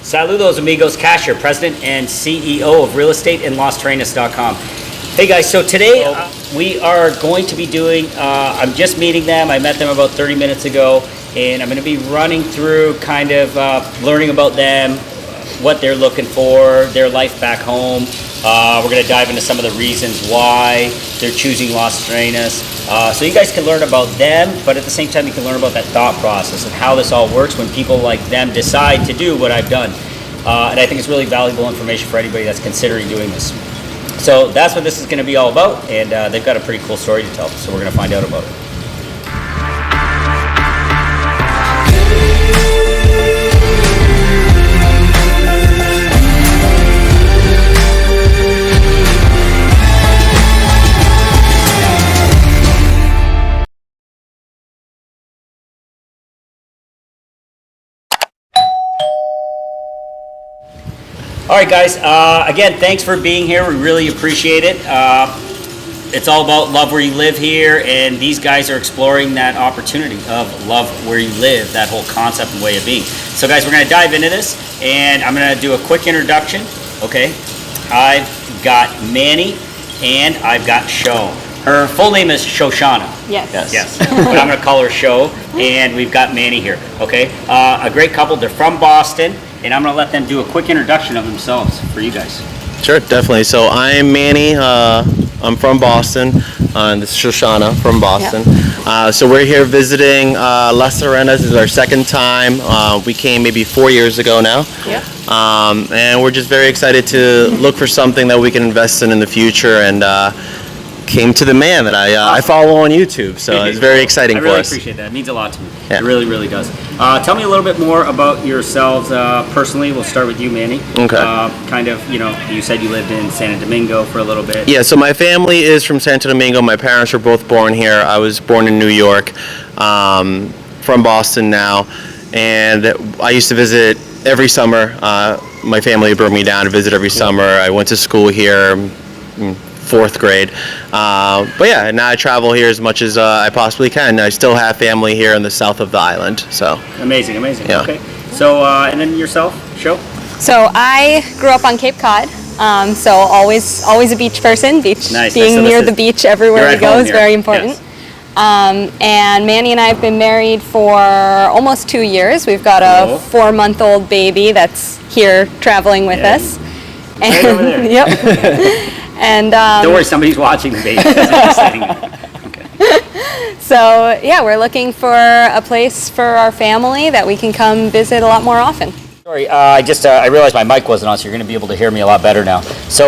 Saludos amigos, Kash, President and CEO of Real Estate and Las Terrenas.com. Hey guys, so today we are going to be doing, I'm just meeting them. I met them about 30 minutes ago, and I'm going to be running through kind of learning about them, what they're looking for, their life back home. We're going to dive into some of the reasons why they're choosing Las Terrenas. So you guys can learn about them, but at the same time you can learn about that thought process and how this all works when people like them decide to do what I've done. And I think it's really valuable information for anybody that's considering doing this. So that's what this is going to be all about, and they've got a pretty cool story to tell, so we're going to find out about it. All right, guys, again, thanks for being here. We really appreciate it. It's all about love where you live here, and these guys are exploring that opportunity of love where you live, that whole concept and way of being. So, guys, we're going to dive into this, and I'm going to do a quick introduction, okay? I've got Manny, and I've got Show. Her full name is Shoshana. Yes. But I'm going to call her Show, and we've got Manny here, okay? A great couple. They're from Boston. And I'm going to let them do a quick introduction of themselves for you guys. Sure, definitely. So I'm Manny. I'm from Boston. This is Shoshana from Boston. Yeah. So we're here visiting Las Terrenas. This is our second time. We came maybe 4 years ago now. Yeah. And we're just very excited to look for something that we can invest in the future, and came to the man that I follow on YouTube. So it's very exciting for us. I really appreciate that. It means a lot to me. Yeah. It really, really does. Tell me a little bit more about yourselves personally. We'll start with you, Manny. Okay. Kind of, you said you lived in Santo Domingo for a little bit. Yeah, so my family is from Santo Domingo. My parents were both born here. I was born in New York, from Boston now. And I used to visit every summer. My family brought me down to visit every summer. I went to school here, 4th grade. But yeah, now I travel here as much as I possibly can. I still have family here in the south of the island. So amazing. Yeah. Okay. So and then yourself, Show? So I grew up on Cape Cod. So always a beach person. Nice. Being near the beach everywhere we go is very important. Yes. And Manny and I have been married for almost 2 years. We've got a 4-month-old baby that's here traveling with us. And, right over there. Yep. And don't worry, somebody's watching the baby. Okay. So yeah, we're looking for a place for our family that we can come visit a lot more often. Sorry, I realized my mic wasn't on, so you're going to be able to hear me a lot better now. So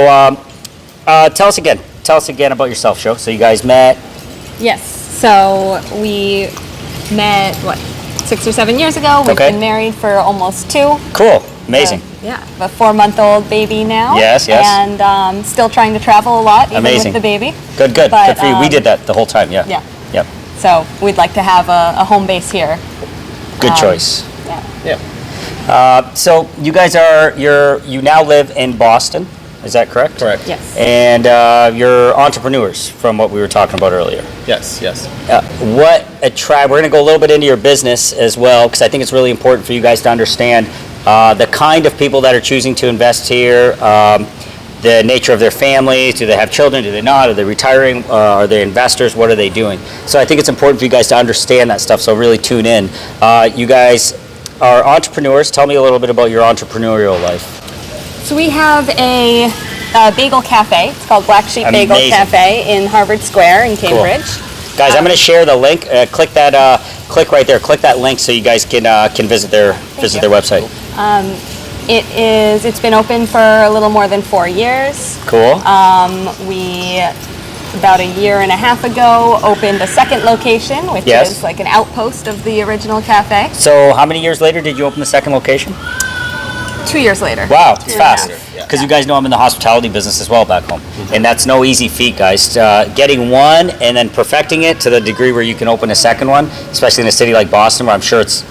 tell us again about yourself, Show. So you guys met? Yes. So we met 6 or 7 years ago. We've been married for almost 2. Cool. Amazing. Yeah, a 4-month-old baby now. Yes. And still trying to travel a lot, even with the baby. Good. But, good for you. We did that the whole time. Yeah. Yeah. Yep. So we'd like to have a home base here. Good choice. Yeah. So you guys you now live in Boston. Is that correct? Correct. Yes. And you're entrepreneurs, from what we were talking about earlier. Yes. We're going to go a little bit into your business as well, because I think it's really important for you guys to understand the kind of people that are choosing to invest here, the nature of their families. Do they have children? Do they not? Are they retiring? Are they investors? What are they doing? So I think it's important for you guys to understand that stuff, so really tune in. You guys are entrepreneurs. Tell me a little bit about your entrepreneurial life. So we have a bagel cafe. It's called Black Sheep Bagel Cafe in Harvard Square in Cambridge. Cool. Guys, I'm going to share the link. Click right there. Click that link so you guys can visit their website. It's been open for a little more than 4 years. Cool. We about a year and a half ago opened a second location, which is like an outpost of the original cafe. So how many years later did you open the second location? 2 years later. Wow, it's fast. Because you guys know I'm in the hospitality business as well back home. And that's no easy feat, guys. Getting one and then perfecting it to the degree where you can open a second one, especially in a city like Boston, where I'm sure it's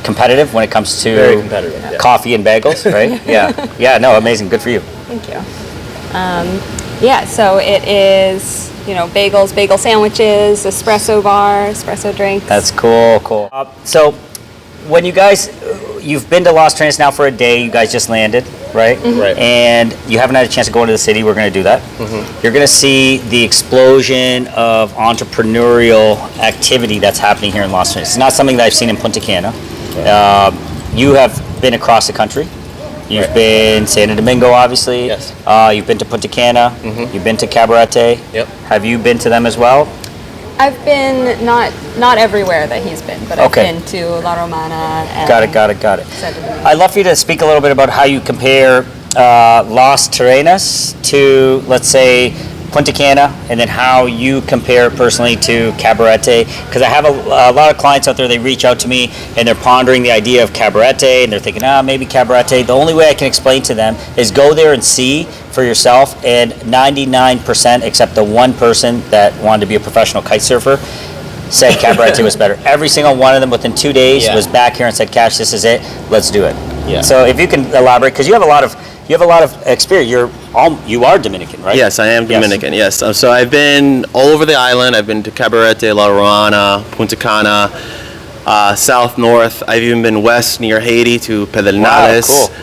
competitive when it comes to coffee and bagels, right? Yeah, no, amazing. Good for you. Thank you. So it is, bagels, bagel sandwiches, espresso bar, espresso drinks. That's cool. So when you guys, you've been to Las Terrenas now for a day. You guys just landed, right? Right. And you haven't had a chance to go into the city. We're going to do that. You're going to see the explosion of entrepreneurial activity that's happening here in Las Terrenas. It's not something that I've seen in Punta Cana. You have been across the country. You've been Santo Domingo, obviously. Yes. You've been to Punta Cana. You've been to Cabarete. Yep. Have you been to them as well? I've been not everywhere that he's been, but Okay. I've been to La Romana. And Got it. Santo Domingo. I'd love for you to speak a little bit about how you compare Las Terrenas to, let's say, Punta Cana, and then how you compare personally to Cabarete. Because I have a lot of clients out there, they reach out to me and they're pondering the idea of Cabarete and they're thinking, maybe Cabarete. The only way I can explain to them is go there and see for yourself, and 99%, except the one person that wanted to be a professional kite surfer, said Cabarete was better. Every single one of them within 2 days was back here and said, Cash, this is it, let's do it. Yeah. So if you can elaborate, because you have a lot of experience. You are Dominican, right? Yes, I am Dominican. Yes. So I've been all over the island. I've been to Cabarete, La Romana, Punta Cana, south, north. I've even been west near Haiti to Pedernales. Wow, cool.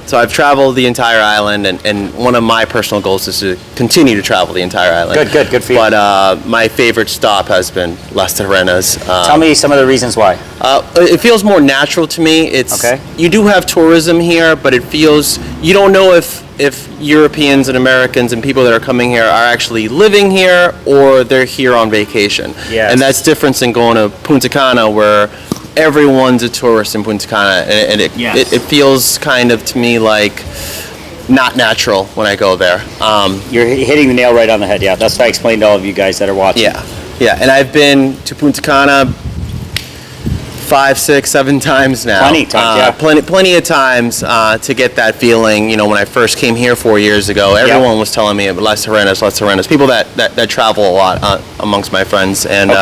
So I've traveled the entire island, and one of my personal goals is to continue to travel the entire island. Good for you. But my favorite stop has been Las Terrenas. Tell me some of the reasons why. It feels more natural to me. It's Okay. You do have tourism here, but it feels you don't know if Europeans and Americans and people that are coming here are actually living here or they're here on vacation. Yes. And that's different than going to Punta Cana, where everyone's a tourist in Punta Cana, and it feels kind of to me like not natural when I go there. You're hitting the nail right on the head. Yeah, that's what I explained to all of you guys that are watching. Yeah, and I've been to Punta Cana 5, 6, 7 times now. Plenty of times, yeah. Plenty of times to get that feeling. You know, when I first came here 4 years ago, everyone was telling me about Las Terrenas. People that travel a lot amongst my friends, and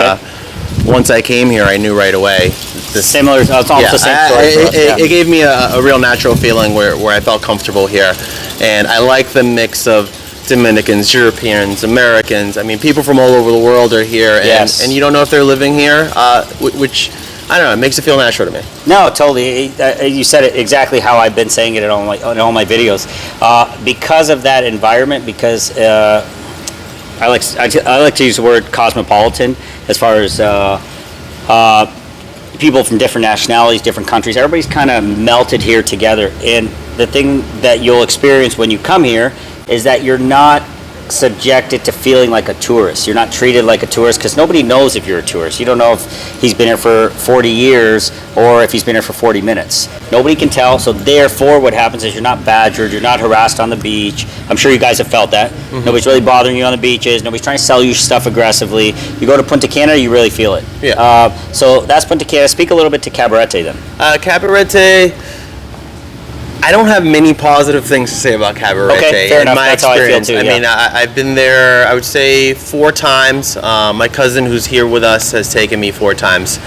once I came here, I knew right away. Similar, it's almost the same story for us, it gave me a real natural feeling where I felt comfortable here, and I like the mix of Dominicans, Europeans, Americans. I mean, people from all over the world are here, and you don't know if they're living here, which, I don't know, it makes it feel natural to me. No, totally. You said it exactly how I've been saying it in all my videos. Because of that environment, because I like to use the word cosmopolitan as far as people from different nationalities, different countries. Everybody's kind of melted here together. And the thing that you'll experience when you come here is that you're not subjected to feeling like a tourist. You're not treated like a tourist because nobody knows if you're a tourist. You don't know if he's been here for 40 years or if he's been here for 40 minutes. Nobody can tell. So therefore what happens is you're not badgered, you're not harassed on the beach. I'm sure you guys have felt that. Nobody's really bothering you on the beaches. Nobody's trying to sell you stuff aggressively. You go to Punta Cana, you really feel it. Yeah. So that's Punta Cana. Speak a little bit to Cabarete then. Cabarete, I don't have many positive things to say about Cabarete. Okay, fair enough. My That's how I feel experience. too, I mean, I've been there, I would say 4 times. My cousin who's here with us has taken me 4 times.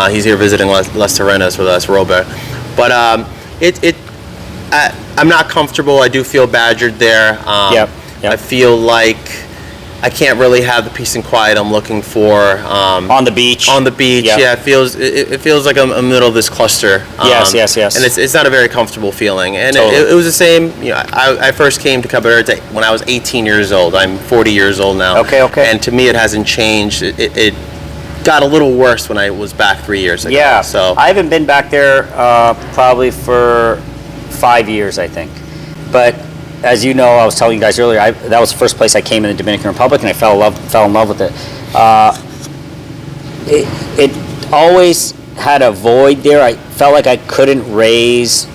He's here visiting Las Terrenas with us, Robert. But I'm not comfortable. I do feel badgered there. Yep. I feel like I can't really have the peace and quiet I'm looking for. On the beach. On the beach, Yep. yeah. It feels like I'm in the middle of this cluster. Yes. And it's not a very comfortable feeling. And Totally. it was the same. You know, I first came to Cabarete when I was 18 years old. I'm 40 years old now. Okay. And to me, it hasn't changed. It got a little worse when I was back 3 years ago. Yeah. So I haven't been back there probably for 5 years, I think. But as you know, I was telling you guys earlier, that was the first place I came in the Dominican Republic, and I fell in love with it. It always had a void there. I felt like I couldn't raise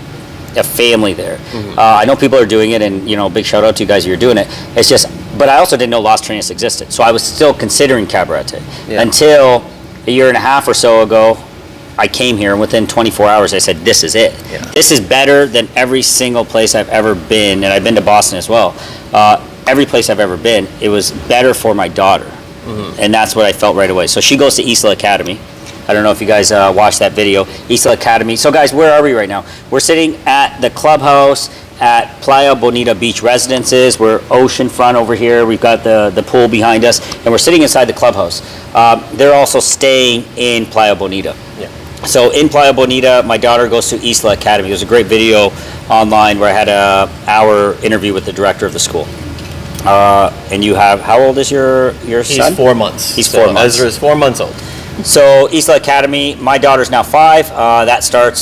a family there. I know people are doing it, and big shout out to you guys. You're doing it. It's just, but I also didn't know Las Terrenas existed, so I was still considering Cabarete until a year and a half or so ago. I came here, and within 24 hours, I said, this is it. Yeah. This is better than every single place I've ever been, and I've been to Boston as well. Every place I've ever been, it was better for my daughter, and that's what I felt right away. So she goes to Isla Academy. I don't know if you guys watched that video, Isla Academy. So guys, where are we right now? We're sitting at the clubhouse at Playa Bonita Beach Residences. We're oceanfront over here. We've got the pool behind us, and we're sitting inside the clubhouse. They're also staying in Playa Bonita. Yeah. So in Playa Bonita, my daughter goes to Isla Academy. There's a great video online where I had an hour interview with the director of the school. And you have, how old is your son? He's 4 months. He's 4 months. Ezra's 4 months old. So Isla Academy, my daughter's now 5.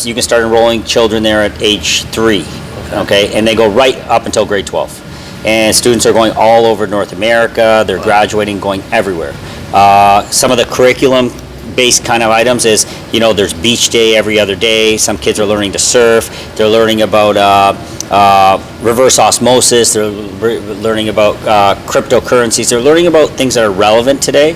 You can start enrolling children there at age 3. Okay, and they go right up until grade 12. And students are going all over North America. They're graduating, going everywhere. Some of the curriculum-based kind of items is, there's beach day every other day. Some kids are learning to surf. They're learning about reverse osmosis. They're learning about cryptocurrencies. They're learning about things that are relevant today.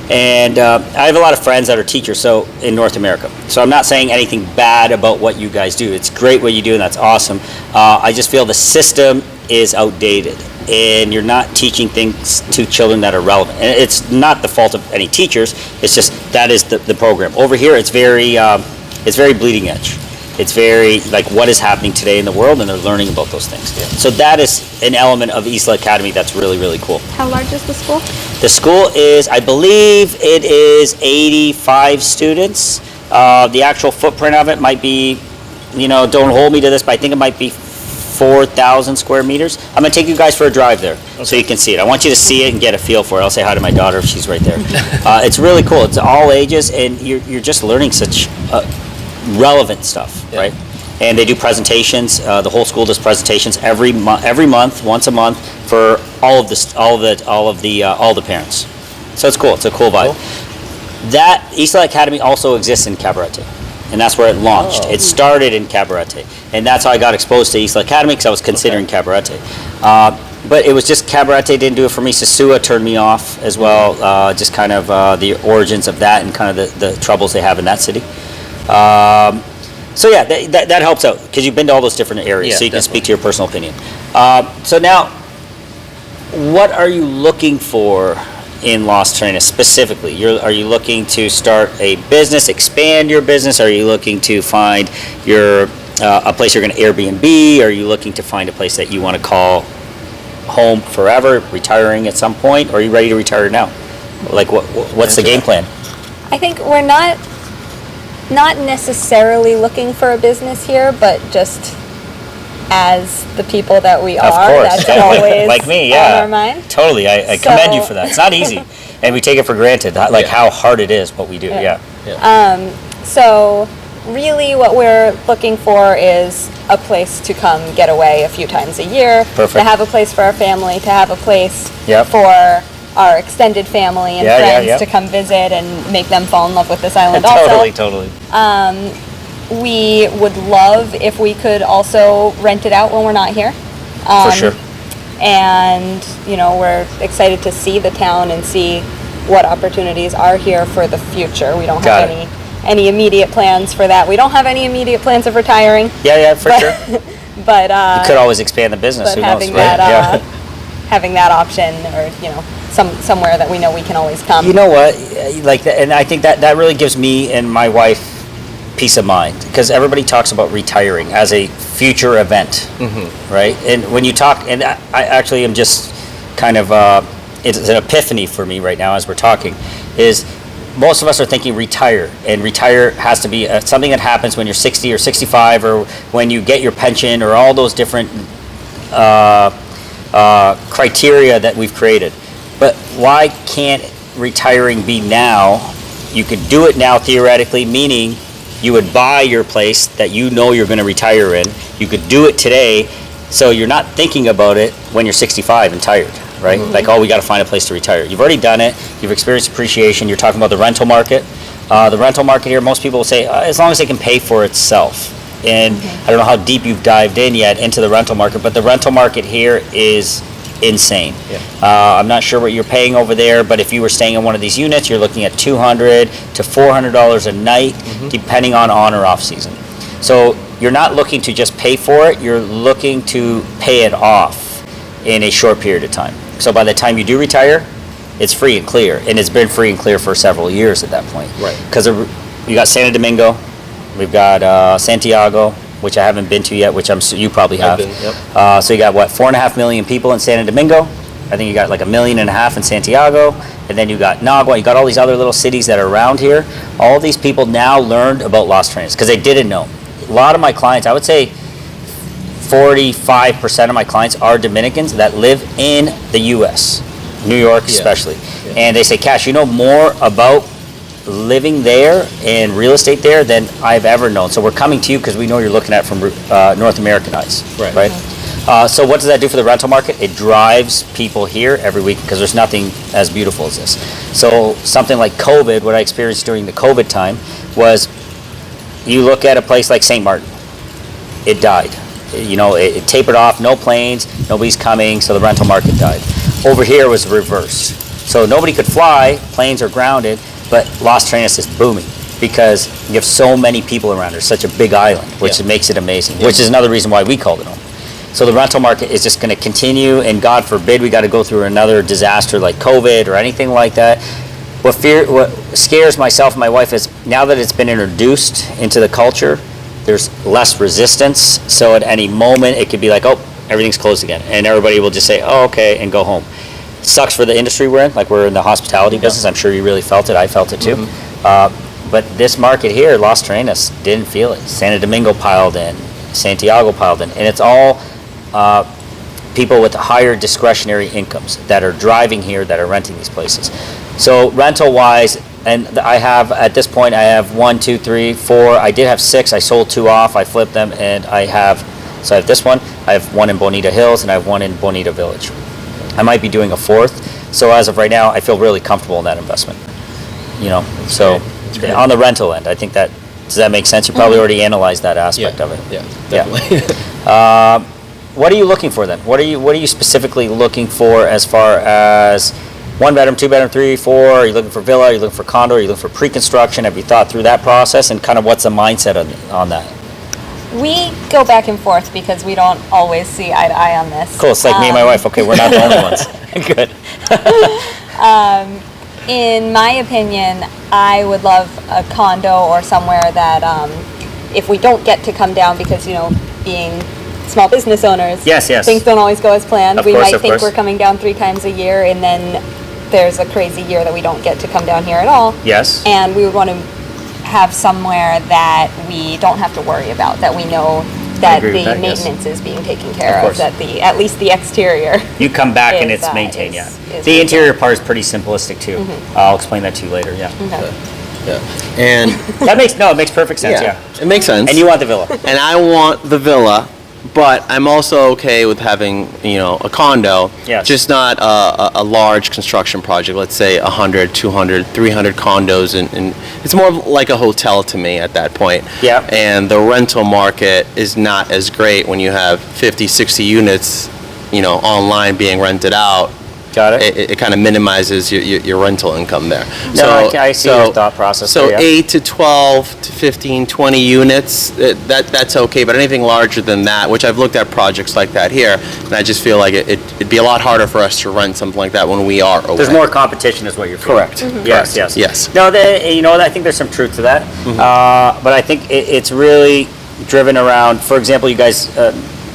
And I have a lot of friends that are teachers in North America. So I'm not saying anything bad about what you guys do. It's great what you do, and that's awesome. I just feel the system is outdated, and you're not teaching things to children that are relevant. And it's not the fault of any teachers. It's just that is the program. Over here, it's very bleeding edge. It's very like what is happening today in the world, and they're learning about those things. Yeah. So that is an element of Isla Academy that's really, really cool. How large is the school? The school is, I believe it is 85 students. The actual footprint of it might be, don't hold me to this, but I think it might be 4,000 square meters. I'm going to take you guys for a drive there so you can see it. I want you to see it and get a feel for it. I'll say hi to my daughter if she's right there. It's really cool. It's all ages, and you're just learning such relevant stuff, right? And they do presentations. The whole school does presentations every month, once a month, for all the parents. So it's cool. It's a cool vibe. Cool. That Isla Academy also exists in Cabarete, and that's where it launched. It started in Cabarete, and that's how I got exposed to Isla Academy, because I was considering Cabarete. But it was just Cabarete didn't do it for me. Sosua turned me off as well. Just kind of the origins of that and kind of the troubles they have in that city. So yeah, that helps out because you've been to all those different areas, so you can speak to your personal opinion. So now, what are you looking for in Las Terrenas specifically? Are you looking to start a business, expand your business? Are you looking to find a place you're going to Airbnb? Are you looking to find a place that you want to call home forever, retiring at some point? Or are you ready to retire now? Like what's the game plan? I think we're not necessarily looking for a business here, but just as the people that we are, that's always like me, on our mind. Totally, I commend you for that. It's not easy, and we take it for granted, how hard it is what we do. So really what we're looking for is a place to come get away a few times a year. Perfect. To have a place for our family, to have a place for our extended family and friends to come visit and make them fall in love with this island also. Totally. We would love if we could also rent it out when we're not here. For sure. And, we're excited to see the town and see what opportunities are here for the future. We don't have any immediate plans for that. We don't have any immediate plans of retiring. Yeah, for sure. But you could always expand the business. Who knows, right? Having that option, or somewhere that we know we can always come. You know what? And I think that really gives me and my wife peace of mind, because everybody talks about retiring as a future event, right? And when you talk, and I actually am just kind of it's an epiphany for me right now as we're talking, is most of us are thinking retire, and retire has to be something that happens when you're 60 or 65, or when you get your pension, or all those different criteria that we've created. But why can't retiring be now? You could do it now theoretically, meaning you would buy your place that you're going to retire in. You could do it today, so you're not thinking about it when you're 65 and tired, right? Like, we got to find a place to retire. You've already done it. You've experienced appreciation. You're talking about the rental market. The rental market here, most people will say, as long as they can pay for itself. And I don't know how deep you've dived in yet into the rental market, but the rental market here is insane. I'm not sure what you're paying over there, but if you were staying in one of these units, you're looking at $200 to $400 a night, depending on or off season. So you're not looking to just pay for it, you're looking to pay it off in a short period of time. So by the time you do retire, it's free and clear, and it's been free and clear for several years at that point. Right. Because you got Santo Domingo, we've got Santiago, which I haven't been to yet, which you probably have. I've been, yep. So you got 4.5 million people in Santo Domingo. I think you got like 1.5 million in Santiago, and then you got Nagua, you got all these other little cities that are around here. All these people now learned about Las Terrenas because they didn't know. A lot of my clients, I would say 45% of my clients are Dominicans that live in the U.S., New York especially. Yeah. And they say, Kash, you know more about living there and real estate there than I've ever known. So we're coming to you because we know you're looking at it from North American eyes, right? So what does that do for the rental market? It drives people here every week because there's nothing as beautiful as this. So something like COVID, what I experienced during the COVID time was you look at a place like St. Martin, it died. You know, it tapered off, no planes, nobody's coming, so the rental market died. Over here was reverse. So nobody could fly, planes are grounded, but Las Terrenas is booming because you have so many people around. There's such a big island, which makes it amazing, which is another reason why we called it home. So the rental market is just going to continue, and God forbid we got to go through another disaster like COVID or anything like that. What scares myself and my wife is now that it's been introduced into the culture, there's less resistance. So at any moment it could be like, oh, everything's closed again, and everybody will just say, oh, okay, and go home. Sucks for the industry we're in, like we're in the hospitality business. I'm sure you really felt it. I felt it too. But this market here, Las Terrenas, didn't feel it. Santo Domingo piled in, Santiago piled in, and it's all people with higher discretionary incomes that are driving here, that are renting these places. So rental-wise, and I have, at this point, I have 1, 2, 3, 4. I did have 6. I sold 2 off. I flipped them, and I have this one. I have 1 in Bonita Hills, and I have 1 in Bonita Village. I might be doing a 4th. So as of right now, I feel really comfortable in that investment. You know, so on the rental end, I think that, does that make sense? You probably already analyzed that aspect of it. Yeah, definitely. What are you looking for then? What are you specifically looking for as far as 1 bedroom, 2 bedroom, 3, 4? Are you looking for villa? Are you looking for condo? Are you looking for pre-construction? Have you thought through that process, and kind of what's the mindset on that? We go back and forth because we don't always see eye to eye on this. Cool. It's like me and my wife. Okay, we're not the only ones. Good. In my opinion, I would love a condo or somewhere that if we don't get to come down because, you know, being small business owners, yes, things don't always go as planned. We might think course. we're coming down 3 times a year, and then there's a crazy year that we don't get to come down here at all. Yes. And we would want to have somewhere that we don't have to worry about, that we know that the maintenance is being taken care of, that at least the exterior. You come back and it's maintained, The interior part is pretty simplistic too. I'll explain that to you later, And it makes perfect sense, it makes sense. And you want the villa. And I want the villa, but I'm also okay with having, you know, a condo, just not a large construction project, let's say 100, 200, 300 condos, and it's more like a hotel to me at that point. Yeah. And the rental market is not as great when you have 50, 60 units, you know, online being rented out. Got it. It kind of minimizes your rental income there. No, I see your thought process. So 8 to 12 to 15, 20 units, that's okay. But anything larger than that, which I've looked at projects like that here, and I just feel like it'd be a lot harder for us to rent something like that when we are away. There's more competition is what you're feeling. Correct. Yes. No, you know, I think there's some truth to that. But I think it's really driven around, for example, you guys,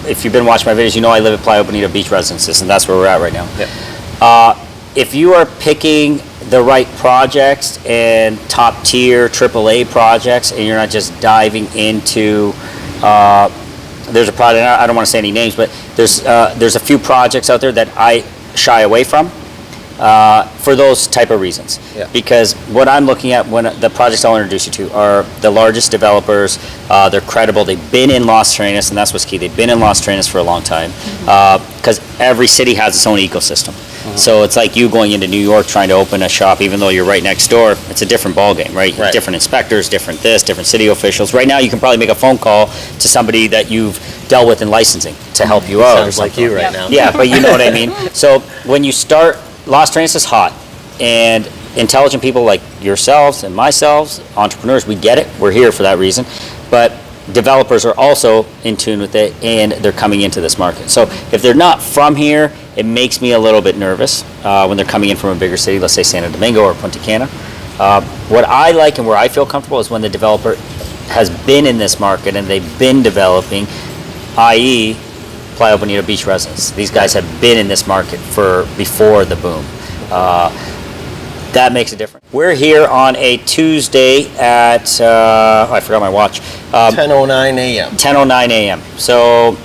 if you've been watching my videos, you know I live at Playa Bonita Beach Residences, and that's where we're at right now. Yeah. If you are picking the right projects and top tier AAA projects, and you're not just diving into, there's a project, I don't want to say any names, but there's a few projects out there that I shy away from for those type of reasons. Yeah. Because what I'm looking at when the projects I'll introduce you to are the largest developers. They're credible. They've been in Las Terrenas, and that's what's key. They've been in Las Terrenas for a long time because every city has its own ecosystem. So it's like you going into New York trying to open a shop, even though you're right next door. It's a different ballgame, right? Different inspectors, different city officials. Right now, you can probably make a phone call to somebody that you've dealt with in licensing to help you out. Sounds like you right now. Yeah, but you know what I mean. So when you start, Las Terrenas is hot, and intelligent people like yourselves and myself, entrepreneurs, we get it. We're here for that reason. But developers are also in tune with it, and they're coming into this market. So if they're not from here, it makes me a little bit nervous when they're coming in from a bigger city, let's say Santo Domingo or Punta Cana. What I like and where I feel comfortable is when the developer has been in this market and they've been developing, i.e., Playa Bonita Beach residents. These guys have been in this market before the boom. That makes a difference. We're here on a Tuesday at, I forgot my watch. 10:09 a.m. 10:09 a.m. So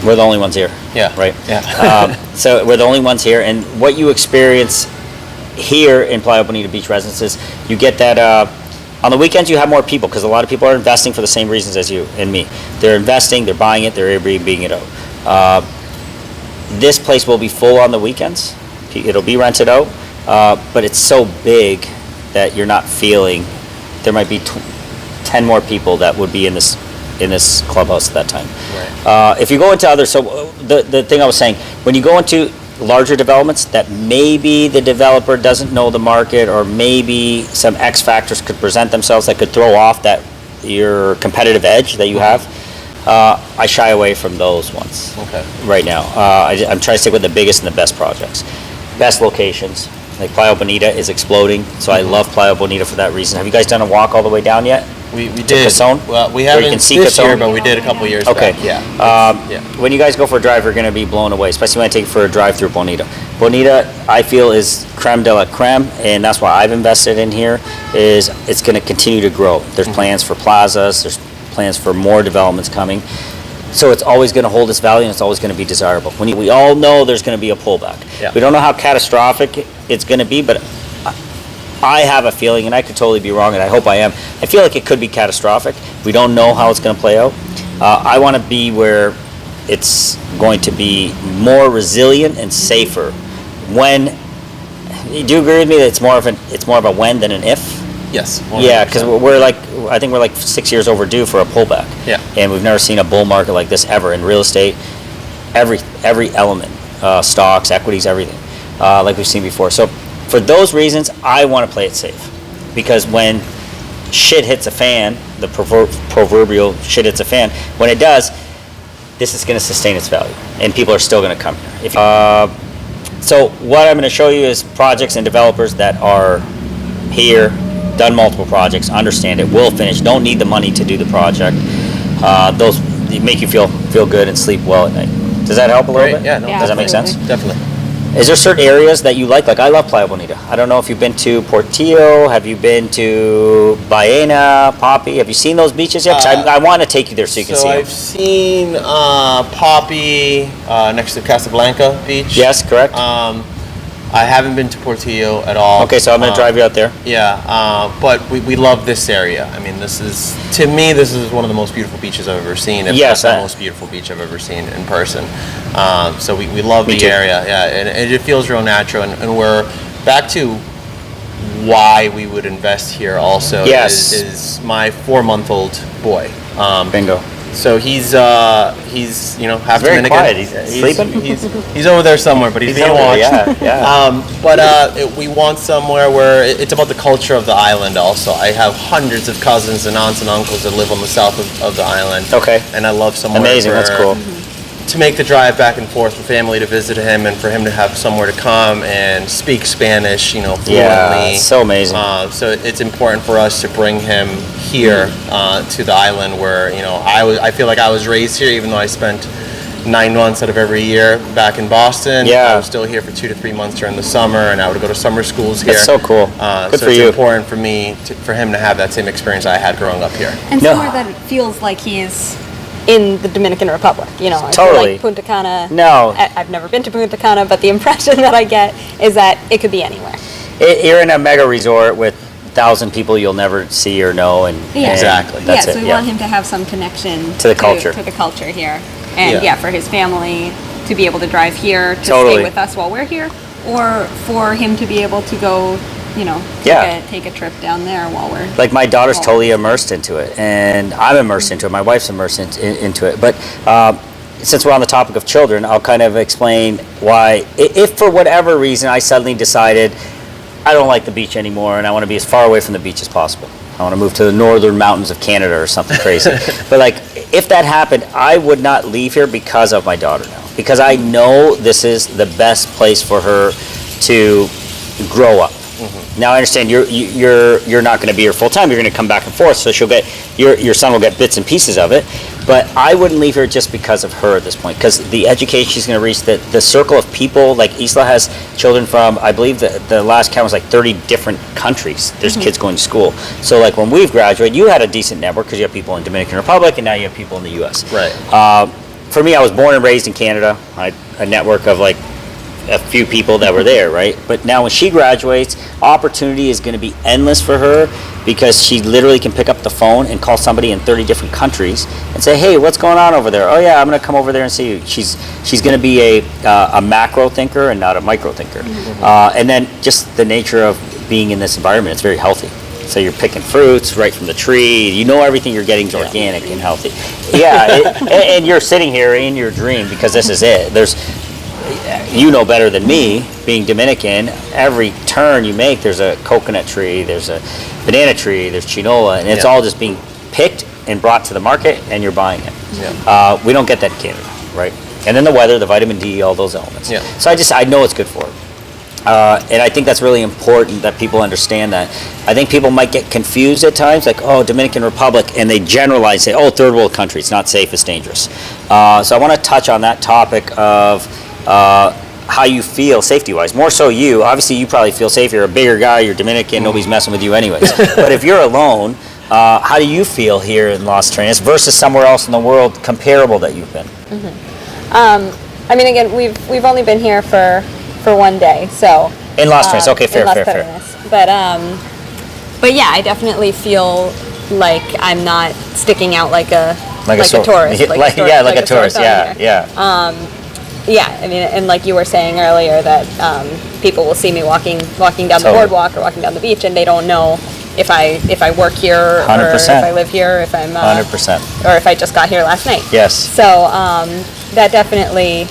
we're the only ones here. Yeah. Right? Yeah. So we're the only ones here, and what you experience here in Playa Bonita Beach residences, you get that, on the weekends you have more people because a lot of people are investing for the same reasons as you and me. They're investing, they're buying it, they're Airbnb-ing it out. This place will be full on the weekends. It'll be rented out, but it's so big that you're not feeling, there might be 10 more people that would be in this clubhouse at that time. Right. If you go into other, so the thing I was saying, when you go into larger developments that maybe the developer doesn't know the market, or maybe some X factors could present themselves that could throw off that your competitive edge that you have, I shy away from those ones. Okay. Right now. I'm trying to stick with the biggest and the best projects, best locations. Like Playa Bonita is exploding, so I love Playa Bonita for that reason. Have you guys done a walk all the way down yet? We did. Cazón? Well, we Where haven't you can see this Cazón? year, but we did a couple years Okay. back. Yeah. When you guys go for a drive, you're going to be blown away, especially when I take you for a drive through Bonita. Bonita, I feel, is creme de la creme, and that's why I've invested in here, is it's going to continue to grow. There's plans for plazas, there's plans for more developments coming. So it's always going to hold its value, and it's always going to be desirable. We all know there's going to be a pullback. Yeah. We don't know how catastrophic it's going to be, but I have a feeling, and I could totally be wrong, and I hope I am. I feel like it could be catastrophic. We don't know how it's going to play out. I want to be where it's going to be more resilient and safer. When, do you agree with me that it's more of a when than an if? Yes. Yeah, because I think we're like 6 years overdue for a pullback. Yeah. And we've never seen a bull market like this ever in real estate. Every element, stocks, equities, everything, like we've seen before. So for those reasons, I want to play it safe, because when shit hits a fan, the proverbial shit hits a fan, when it does, this is going to sustain its value, and people are still going to come here. So what I'm going to show you is projects and developers that are here, done multiple projects, understand it, will finish, don't need the money to do the project. Those make you feel good and sleep well at night. Does that help a little bit? Yeah, no, Does that make sense? Definitely. Is there certain areas that you like? Like, I love Playa Bonita. I don't know if you've been to Portillo. Have you been to Baena, Poppy? Have you seen those beaches yet? 'Cause I want to take you there so you can see I've seen Poppy next to Casablanca Beach. Yes, correct. I haven't been to Portillo at all. Okay, so I'm going to drive you out there. Yeah, but we love this area. I mean, this is one of the most beautiful beaches I've ever seen. If Yes, not the most beautiful beach I've ever seen in person. So we love the too. area. Yeah, and it feels real natural. And we're back to why we would invest here. Also, Yes. is my 4-month-old boy. Bingo. So he's half very Dominican. quiet. He's sleeping? He's over there somewhere, but he's being over there, watched. yeah. We want somewhere where it's about the culture of the island. Also, I have hundreds of cousins and aunts and uncles that live on the south of the island. Okay. And I love somewhere Amazing. That's cool. to make the drive back and forth for family to visit him, and for him to have somewhere to come and speak Spanish, fluently. Yeah, it's so amazing. So it's important for us to bring him here to the island, where I feel like I was raised here, even though I spent 9 months out of every year back in Boston. Yeah. I was still here for 2 to 3 months during the summer, and I would go to summer schools here. That's so cool. Good so for it's you. important for me, for him to have that same experience I had growing up here. And No. somewhere that it feels like he's in the Dominican Republic, I feel Totally. like Punta Cana. No. I've never been to Punta Cana, but the impression that I get is that it could be anywhere. You're in a mega resort with 1,000 people you'll never see or know, and Yeah. Exactly. That's so it. we want him to have some connection To the culture. to the culture here, and Yeah. for his family to be able to drive here to Totally. stay with us while we're here, or for him to be able to go, take a trip down there while we're Like, my daughter's totally immersed into it, and I'm immersed into it. My wife's immersed into it. But since we're on the topic of children, I'll kind of explain why. If for whatever reason I suddenly decided I don't like the beach anymore and I want to be as far away from the beach as possible, I want to move to the northern mountains of Canada or something crazy. But if that happened, I would not leave here because of my daughter now, because I know this is the best place for her to grow up. Now I understand you're not going to be here full time. You're going to come back and forth, so she'll get your son will get bits and pieces of it. But I wouldn't leave her just because of her at this point, because the education she's going to reach, the circle of people. Like Isla has children from, I believe the last count was like 30 different countries. There's kids going to school. So like when we've graduated, you had a decent network because you have people in Dominican Republic, and now you have people in the U.S. Right. For me, I was born and raised in Canada. I had a network of like a few people that were there, right? But now when she graduates, opportunity is going to be endless for her, because she literally can pick up the phone and call somebody in 30 different countries and say, hey, what's going on over there? Oh yeah, I'm going to come over there and see you. She's going to be a macro thinker and not a micro thinker. And then just the nature of being in this environment, it's very healthy. So you're picking fruits right from the tree. You know everything you're getting is organic and healthy. Yeah, and you're sitting here in your dream, because this is it. You know better than me, being Dominican, every turn you make, there's a coconut tree, there's a banana tree, there's chinola, and it's all just being picked and brought to the market, and you're buying it. We don't get that in Canada, right? And then the weather, the vitamin D, all those elements. So I know it's good for it. And I think that's really important that people understand that. I think people might get confused at times, like, oh, Dominican Republic, and they generalize, say, oh, third world country, it's not safe, it's dangerous. So I want to touch on that topic of how you feel safety-wise. More so you. Obviously, you probably feel safe. You're a bigger guy. You're Dominican. Nobody's messing with you anyways. But if you're alone, how do you feel here in Las Terrenas versus somewhere else in the world comparable that you've been? I mean, again, we've only been here for one day, so in Las Terrenas. Okay, fair. But yeah, I definitely feel like I'm not sticking out like a tourist. Like a tourist. Yeah, I mean, and like you were saying earlier, that people will see me walking down the boardwalk or walking down the beach, and they don't know if I work here 100%. or if I live here, if I'm 100%, or if I just got here last night. Yes. So that definitely,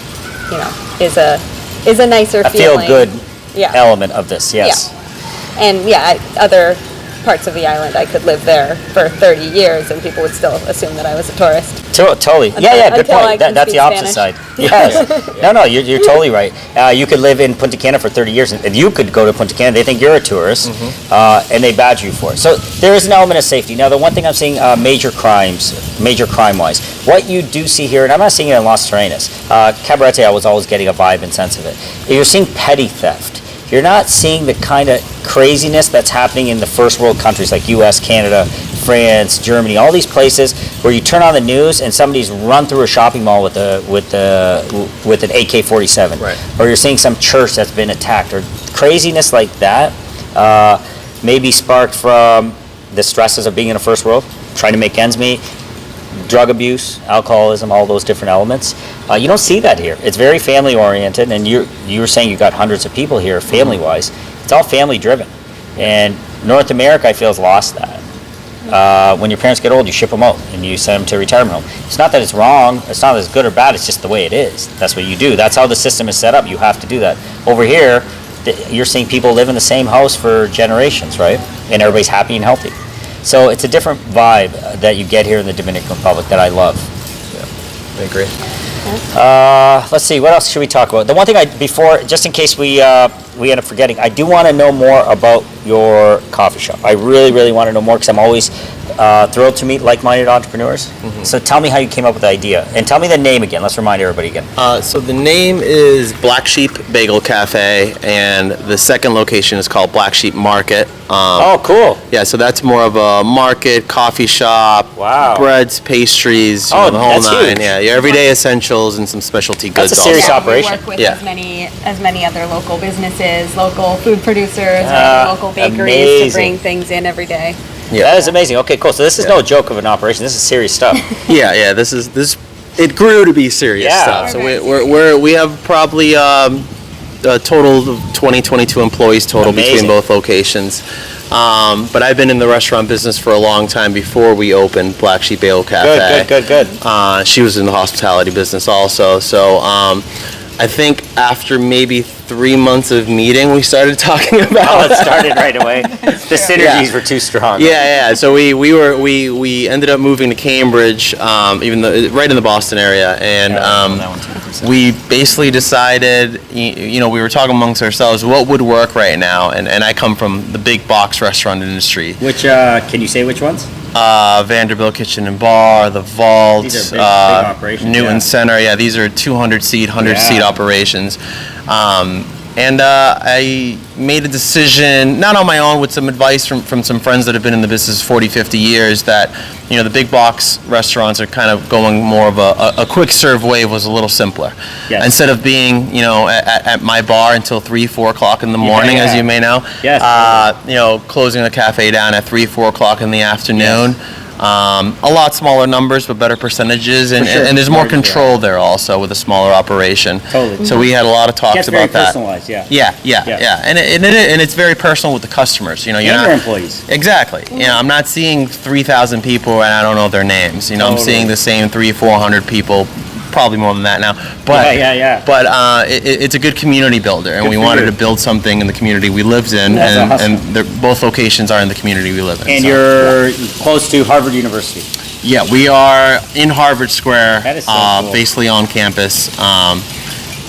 is a nicer feeling. Feel good element of this. Yes. Yeah. And other parts of the island, I could live there for 30 years and people would still assume that I was a tourist. Totally. Good point. That's the opposite Spanish. side. Yes. No, you're totally right. You could live in Punta Cana for 30 years, and if you could go to Punta Cana, they think you're a tourist, and they badge you for it. So there is an element of safety. Now, the one thing I'm seeing, major crime-wise, what you do see here, and I'm not seeing it in Las Terrenas. Cabarete, I was always getting a vibe and sense of it. You're seeing petty theft. You're not seeing the kind of craziness that's happening in the first world countries like U.S., Canada, France, Germany, all these places where you turn on the news and somebody's run through a shopping mall with an AK-47, right. Or you're seeing some church that's been attacked, or craziness like that, maybe sparked from the stresses of being in a first world, trying to make ends meet, drug abuse, alcoholism, all those different elements. You don't see that here. It's very family oriented, and you were saying you got hundreds of people here family wise. It's all family driven, and North America, I feel, has lost that. When your parents get old, you ship them out and you send them to a retirement home. It's not that it's wrong. It's not that it's good or bad. It's just the way it is. That's what you do. That's how the system is set up. You have to do that. Over here, you're seeing people live in the same house for generations, right? And everybody's happy and healthy. So it's a different vibe that you get here in the Dominican Republic that I love. Yeah, I agree. Let's see, what else should we talk about? The one thing just in case we end up forgetting, I do want to know more about your coffee shop. I really, really want to know more, because I'm always thrilled to meet like-minded entrepreneurs. So tell me how you came up with the idea, and tell me the name again. Let's remind everybody again. So the name is Black Sheep Bagel Cafe, and the second location is called Black Sheep Market. Oh, cool. Yeah, so that's more of a market, coffee shop, breads, pastries, the whole that's nine. Huge. Yeah, your everyday essentials and some specialty goods. That's a serious also. operation. We work with as many other local businesses, local food producers, local bakeries to bring things in every day. Yeah, that is amazing. Okay, cool. So this is no joke of an operation. This is serious stuff. Yeah. This it grew to be serious stuff. So we have probably a total of 22 employees total between both locations. But I've been in the restaurant business for a long time before we opened Black Sheep Bagel Cafe. Good. She was in the hospitality business also. So I think after maybe 3 months of meeting, we started talking about. Oh, it started right away. The synergies were too strong. Yeah. So we ended up moving to Cambridge, even though right in the Boston area, and we basically decided, we were talking amongst ourselves what would work right now, and I come from the big box restaurant industry. Which can you say which ones? Vanderbilt Kitchen and Bar, the Vault, These are big operations, Newton Center. Yeah, these are 200-seat, 100-seat operations. And I made a decision, not on my own, with some advice from some friends that have been in the business 40, 50 years, that, the big box restaurants are kind of going more of a quick serve wave was a little simpler. Yes. Instead of being, at my bar until 3, 4 o'clock in the morning, as you may know, yes. Closing the cafe down at 3, 4 o'clock in the afternoon. Yes. A lot smaller numbers, but better percentages, and, sure. and there's more control there also with a smaller operation. Totally. So we had a lot of talks Gets about very that. personalized, Yeah. And it's very personal with the customers. You're and not, your employees. Exactly. I'm not seeing 3,000 people and I don't know their names. I'm seeing the same 300-400 people. Probably more than that now, but But it's a good community builder, and we wanted to build something in the community we lived in, and both locations are in the community we live in. And you're close to Harvard University. Yeah, we are in Harvard Square, That is so cool. basically on campus.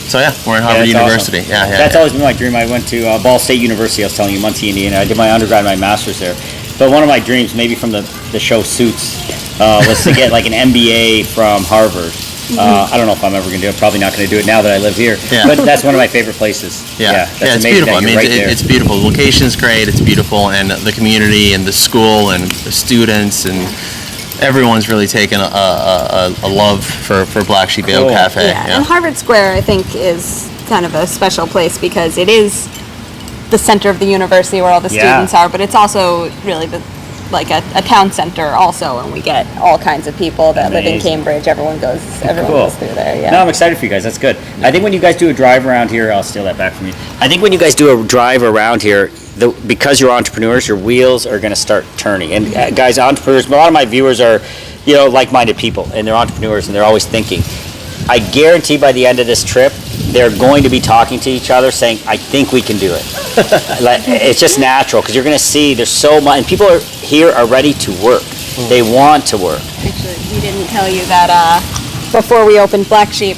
So yeah, we're in Harvard University. Awesome. Yeah. That's always been my dream. I went to Ball State University. I was telling you, Muncie, Indiana. I did my undergrad and my master's there. But one of my dreams, maybe from the show Suits, was to get like an MBA from Harvard. I don't know if I'm ever going to do it. Probably not going to do it now that I live here. Yeah. But that's one of my favorite places. That's it's amazing. beautiful. That It's beautiful. The location's great. It's beautiful, and the community and the school and the students and everyone's really taken a love for Black Sheep Bagel Cafe. And Harvard Square, I think, is kind of a special place because it is the center of the university where all the students are, but it's also really like a town center also, and we get all kinds of people that live in Cambridge. Everyone goes through there. Yeah. No, I'm excited for you guys. That's good. I think when you guys do a drive around here, I'll steal that back from you. I think when you guys do a drive around here, because you're entrepreneurs, your wheels are going to start turning. And guys, entrepreneurs, a lot of my viewers are, like-minded people, and they're entrepreneurs, and they're always thinking. I guarantee by the end of this trip, they're going to be talking to each other saying, I think we can do it. It's just natural, because you're going to see there's so much, and people here are ready to work. They want to work. Actually, we didn't tell you that before we opened Black Sheep,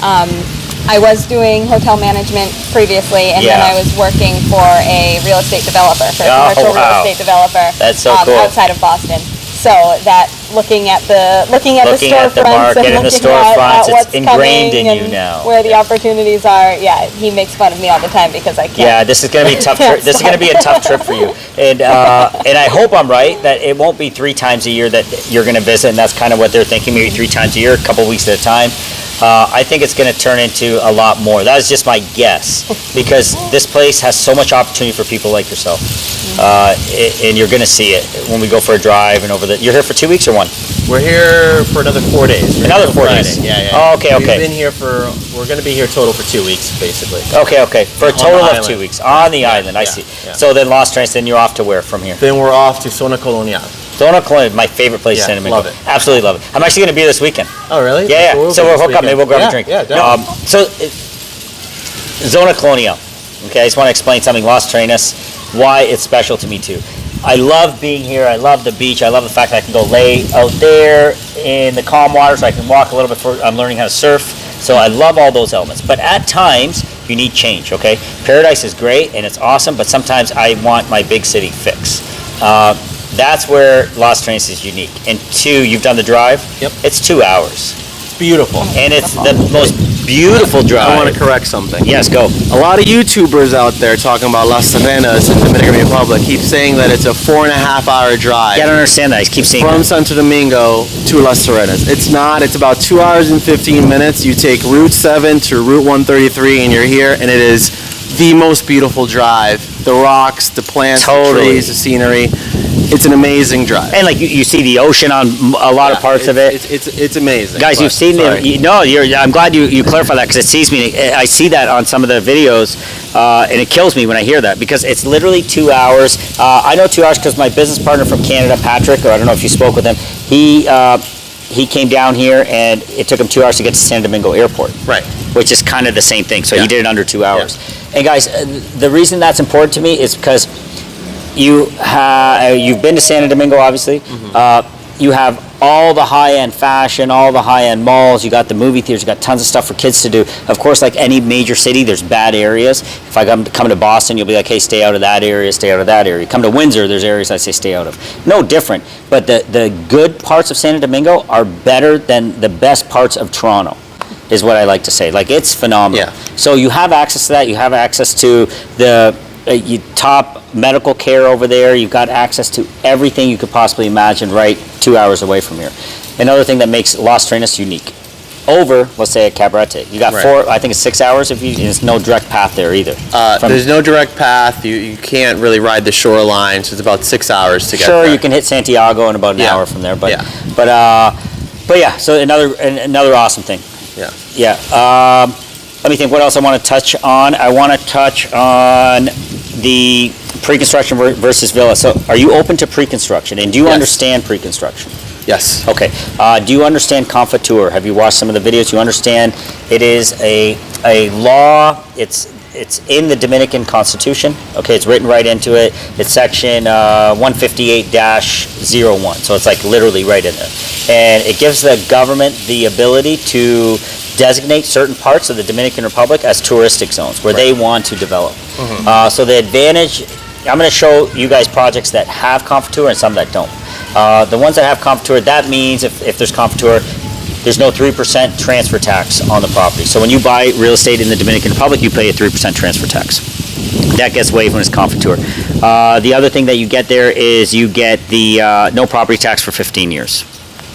I was doing hotel management previously, and then I was working for a real estate developer, for a commercial real estate developer. That's so cool. Outside of Boston. So that looking at the storefronts and looking at what's it's ingrained coming in you and now. where the opportunities are. Yeah, he makes fun of me all the time because I can't. Yeah, this is going to be a tough trip. This is going to be a tough trip for you. And I hope I'm right that it won't be 3 times a year that you're going to visit, and that's kind of what they're thinking, maybe 3 times a year, a couple weeks at a time. I think it's going to turn into a lot more. That is just my guess, because this place has so much opportunity for people like yourself. And you're going to see it when we go for a drive and over the. You're here for 2 weeks or 1? We're here for another 4 days. Another 4 days. Yeah. Oh, okay. We've been here we're going to be here total for 2 weeks, basically. Okay. For a total of 2 weeks on the island. I see. Yeah. So then Las Terrenas, then you're off to where from here? Then we're off to Zona Colonial. Zona Colonial, my favorite place in San Domingo. Love it. Absolutely love it. I'm actually going to be this weekend. Oh, really? Yeah. So we'll hook up. Maybe we'll grab a drink. Yeah, definitely. Zona Colonial. Okay, I just want to explain something. Las Terrenas, why it's special to me too. I love being here. I love the beach. I love the fact that I can go lay out there in the calm water, so I can walk a little bit further. I'm learning how to surf. So I love all those elements. But at times, you need change, okay? Paradise is great and it's awesome, but sometimes I want my big city fix. That's where Las Terrenas is unique. And 2, you've done the drive? Yep. It's 2 hours. Beautiful. And it's the most beautiful drive. I want to correct something. Yes, go. A lot of YouTubers out there talking about Las Terrenas in the Dominican Republic keep saying that it's a 4.5-hour drive. Yeah, I don't understand that. I keep seeing from that. Santo Domingo to Las Terrenas. It's not. It's about 2 hours and 15 minutes. You take Route 7 to Route 133 and you're here, and it is the most beautiful drive. The rocks, the plants, the trees, the scenery. It's an amazing drive. And like you see the ocean on a lot of parts of it. It's amazing. Guys, you've seen it. I'm glad you clarified that, because it sees me. I see that on some of the videos, and it kills me when I hear that, because it's literally 2 hours. I know 2 hours because my business partner from Canada, Patrick, or I don't know if you spoke with him, he came down here and it took him 2 hours to get to San Domingo Airport. Right. which is kind of the same thing. So Yeah. he did it under 2 hours. Yeah. And guys, the reason that's important to me is because you've been to Santo Domingo, obviously. You have all the high-end fashion, all the high-end malls. You got the movie theaters. You got tons of stuff for kids to do. Of course, like any major city, there's bad areas. If I come to Boston, you'll be like, hey, stay out of that area, stay out of that area. Come to Windsor, there's areas I say stay out of. No different. But the good parts of Santo Domingo are better than the best parts of Toronto, is what I like to say. Like, it's phenomenal. Yeah. So you have access to that. You have access to the top medical care over there. You've got access to everything you could possibly imagine right 2 hours away from here. Another thing that makes Las Terrenas unique over, let's say, at Cabarete. You got I think it's 6 hours. There's no direct path there either. There's no direct path. You can't really ride the shoreline, so it's about 6 hours to get there. Sure, you can hit Santiago in about an hour from there, but yeah. So another awesome thing. Yeah. Let me think what else I want to touch on. I want to touch on the pre-construction versus villa. So are you open to pre-construction, and do you understand pre-construction? Yes. Okay. Do you understand Confiture? Have you watched some of the videos? You understand it is a law. It's in the Dominican Constitution. Okay, it's written right into it. It's section 158-01. So it's like literally right in there. And it gives the government the ability to designate certain parts of the Dominican Republic as touristic zones where they want to develop. So the advantage, I'm going to show you guys projects that have Confiture and some that don't. The ones that have Confiture, that means if there's Confiture, there's no 3% transfer tax on the property. So when you buy real estate in the Dominican Republic, you pay a 3% transfer tax. That gets waived when it's Confiture. The other thing that you get there is you get the no property tax for 15 years.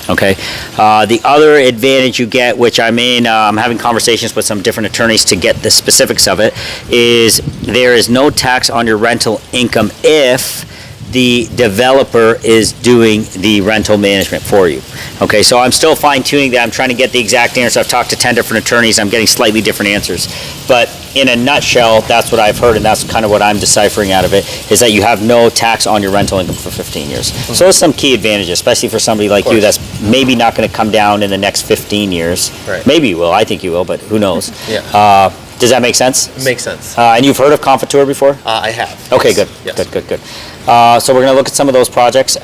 Okay. The other advantage you get, which I'm having conversations with some different attorneys to get the specifics of it, is there is no tax on your rental income if the developer is doing the rental management for you. Okay, so I'm still fine-tuning that. I'm trying to get the exact answer. I've talked to 10 different attorneys. I'm getting slightly different answers. But in a nutshell, that's what I've heard, and that's kind of what I'm deciphering out of it, is that you have no tax on your rental income for 15 years. So there's some key advantages, especially for somebody like you that's maybe not going to come down in the next 15 years. Right. Maybe you will. I think you will, but who knows? Yeah. Does that make sense? It makes sense. And you've heard of Confiture before? I have. Okay, yes. good. Yes. Good. So we're going to look at some of those projects.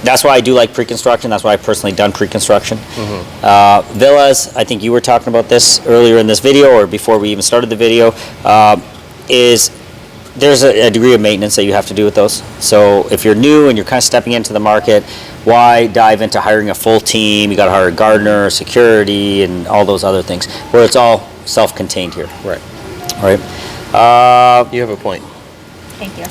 That's why I do like pre-construction. That's why I've personally done pre-construction. Villas, I think you were talking about this earlier in this video or before we even started the video, is there's a degree of maintenance that you have to do with those. So if you're new and you're kind of stepping into the market, why dive into hiring a full team? You got to hire a gardener, security, and all those other things, where it's all self-contained here. Right. Right. You have a point. Thank you.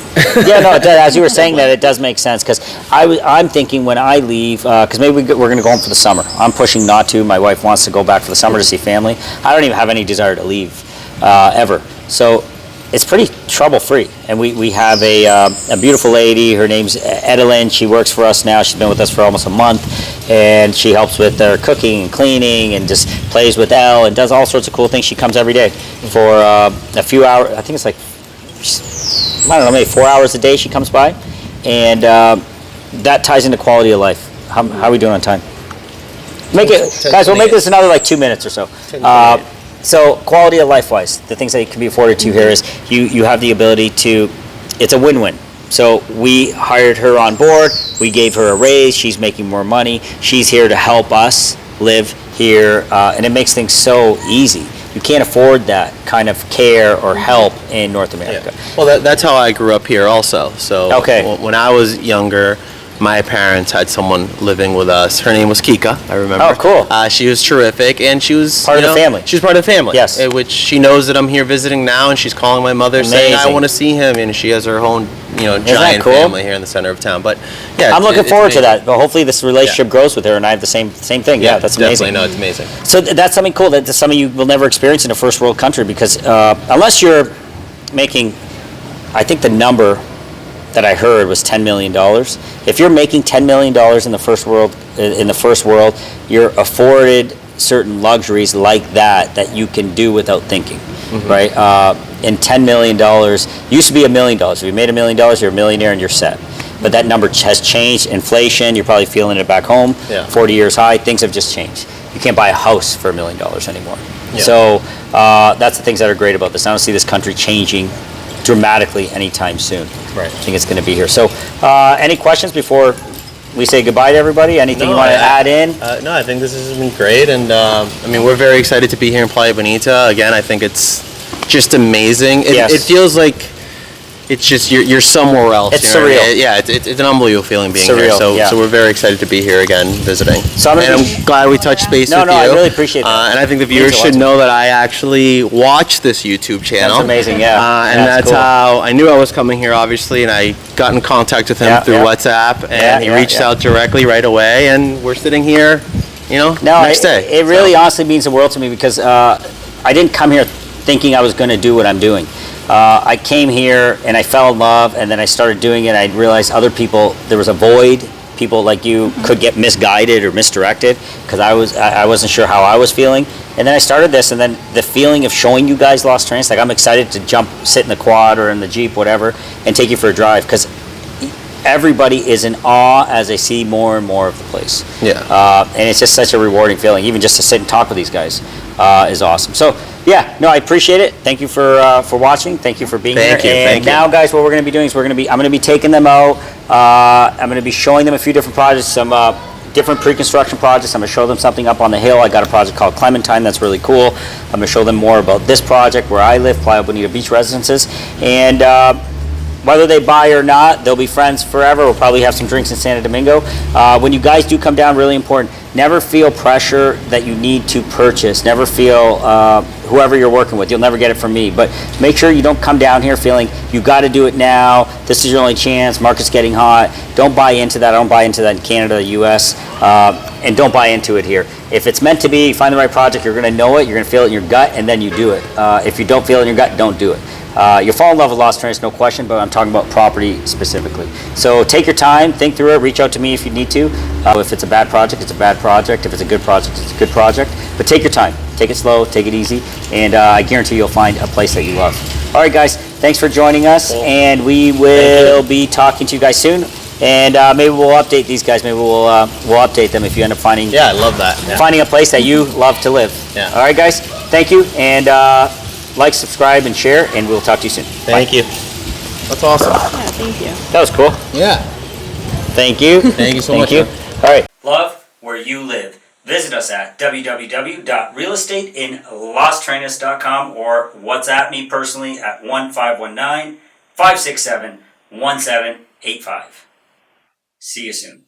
Yeah, no, as you were saying that, it does make sense, because I'm thinking when I leave, because maybe we're going to go home for the summer. I'm pushing not to. My wife wants to go back for the summer to see family. I don't even have any desire to leave, ever. So it's pretty trouble-free. And we have a beautiful lady. Her name's Edelyn. She works for us now. She's been with us for almost a month. And she helps with their cooking and cleaning and just plays with Elle and does all sorts of cool things. She comes every day for a few hours. I think it's like, I don't know, maybe 4 hours a day she comes by. And that ties into quality of life. How are we doing on time? Guys, we'll make this another like 2 minutes or so. So quality of life wise, the things that can be afforded to you here is you have the ability to, it's a win-win. So we hired her on board, we gave her a raise, she's making more money, she's here to help us live here, and it makes things so easy. You can't afford that kind of care or help in North America. Yeah. Well, that's how I grew up here also. So when I was younger, my parents had someone living with us. Her name was Kika, I remember. Oh, cool. She was terrific, and she was part of the family. She was part of the family. Yes. Which she knows that I'm here visiting now, and she's calling my mother saying I want to see him, and she has her own, giant family here in the center of town. But yeah, I'm looking forward to that. But hopefully this relationship grows with her, and I have the same thing. Yeah, that's amazing. Definitely, no, it's amazing. So that's something cool that some of you will never experience in a first world country, because unless you're making, I think the number that I heard was $10 million. If you're making $10 million in the first world, you're afforded certain luxuries like that you can do without thinking, right? And $10 million used to be $1 million. If you made $1 million, you're a millionaire and you're set. But that number has changed. Inflation, you're probably feeling it back home. 40 years high, things have just changed. you can't buy a house for $1 million anymore. Yeah. So that's the things that are great about this. I don't see this country changing dramatically anytime soon. Right. I think it's going to be here. So any questions before we say goodbye to everybody? Anything you want to add in? No, I think this has been great, and I mean, we're very excited to be here in Playa Bonita. Again, I think it's just amazing. It feels like it's just you're somewhere else. It's you know? surreal. Yeah, it's an unbelievable feeling being here. Surreal, So yeah. so we're very excited to be here again visiting. So I'm glad we touched base with you. I really appreciate that. And I think the Means viewers a lot should to me. know that I actually watch this YouTube channel. That's amazing, yeah. And that's cool. how I knew I was coming here, obviously, and I got in contact with him Yeah, through yeah. WhatsApp, and he reached out directly right away, and we're sitting here, next day. It really honestly means the world to me because I didn't come here thinking I was going to do what I'm doing. I came here and I fell in love, and then I started doing it. I realized other people, there was a void. People like you could get misguided or misdirected because I wasn't sure how I was feeling. And then I started this, and then the feeling of showing you guys Las Terrenas, like I'm excited to sit in the quad or in the Jeep, whatever, and take you for a drive because everybody is in awe as they see more and more of the place. Yeah. And it's just such a rewarding feeling. Even just to sit and talk with these guys is awesome. So yeah, no, I appreciate it. Thank you for watching. Thank you for being here. Thank you. Now, guys, what we're going to be doing is I'm going to be taking them out. I'm going to be showing them a few different projects, some different pre-construction projects. I'm going to show them something up on the hill. I got a project called Clementine that's really cool. I'm going to show them more about this project where I live, Playa Bonita Beach Residences, and whether they buy or not, they'll be friends forever. We'll probably have some drinks in Santo Domingo. When you guys do come down, really important, never feel pressure that you need to purchase. Never feel whoever you're working with. You'll never get it from me. But make sure you don't come down here feeling you got to do it now. This is your only chance. Market's getting hot. Don't buy into that. I don't buy into that in Canada, the U.S., and don't buy into it here. If it's meant to be, find the right project. You're going to know it. You're going to feel it in your gut, and then you do it. If you don't feel it in your gut, don't do it. You'll fall in love with Las Terrenas, no question, but I'm talking about property specifically. So take your time, think through it, reach out to me if you need to. If it's a bad project, it's a bad project. If it's a good project, it's a good project. But take your time, take it slow, take it easy, and I guarantee you'll find a place that you love. All right, guys, thanks for joining us, and we will be talking to you guys soon. And maybe we'll update these guys. Maybe we'll update them if you end up finding. Yeah, I love that. Yeah. Finding a place that you love to live. Yeah. All right, guys, thank you, and like, subscribe, and share, and we'll talk to you soon. Thank you. That's awesome. Yeah, thank you. That was cool. Yeah. Thank you. Thank you so much. All right. Love where you live. Visit us at www.realestateinlasterrenas.com or WhatsApp me personally at 1-519-567-1785. See you soon.